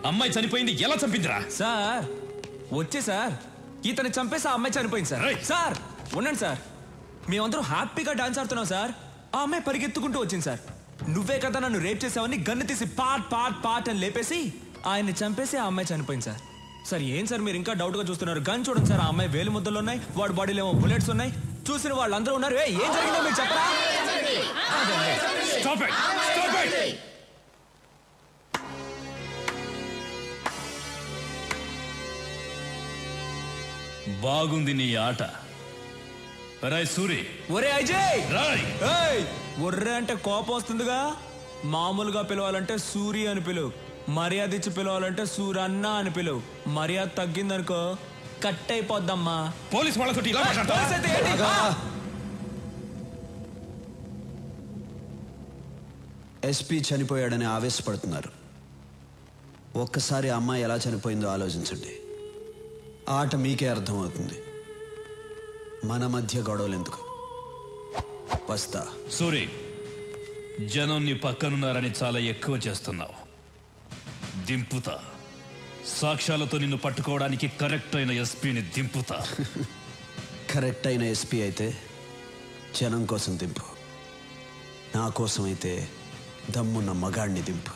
అమ్మాయి చనిపోయింది ఎలా చంపిందిరా? సార్ వచ్చే సార్ ఇతన్ని చంపేసి ఆ అమ్మాయి చనిపోయింది సార్. సార్ ఉండండి సార్, మేమందరం హ్యాపీగా డాన్స్ ఆడుతున్నాం సార్. ఆ అమ్మాయి పరిగెత్తుకుంటూ వచ్చింది సార్. నువ్వే కదా నన్ను రేప్ చేసావని గన్ను తీసి పాట్ పాట్ పాట్ అని లేపేసి ఆయన్ని చంపేసి ఆ అమ్మాయి చనిపోయింది సార్. సార్ ఏం సార్ మీరు ఇంకా డౌట్ గా చూస్తున్నారు? గన్ చూడండి సార్, ఆ అమ్మాయి వేలు ముద్దలు ఉన్నాయి, వాడి బాడీలో ఏమో బుల్లెట్స్ ఉన్నాయి. చూసిన వాళ్ళందరూ ఉన్నారు. ఏం జరిగిందో మీరు చెప్పరా? బాగుంది నీ ఆట. రాయ్ సూరి. ఒరే అజయ్, రాయ్. ఒర్రే అంటే కోపం వస్తుందిగా. మామూలుగా పిలవాలంటే సూరి అని పిలువు, మర్యాద ఇచ్చి పిలవాలంటే సూరన్న అని పిలువు. మర్యాద తగ్గిందనుకో కట్ అయిపోద్దమ్మా. పోలీస్ వాళ్ళతో ఇలా మాట్లాడతావా? ఎస్పీ చనిపోయాడని ఆవేశపడుతున్నారు. ఒక్కసారి అమ్మాయి ఎలా చనిపోయిందో ఆలోచించండి. ఆట మీకే అర్థమవుతుంది. మన మధ్య గొడవలు ఎందుకు? వస్తా. సూరి, జనం నీ పక్కనున్నారని చాలా ఎక్కువ చేస్తున్నావు. దింపుతా. సాక్ష్యాలతో నిన్ను పట్టుకోవడానికి కరెక్ట్ అయిన ఎస్పీని దింపుతా. కరెక్ట్ అయిన ఎస్పీ అయితే జనం కోసం దింపు, నా కోసం అయితే దమ్మున్న మగాడిని దింపు.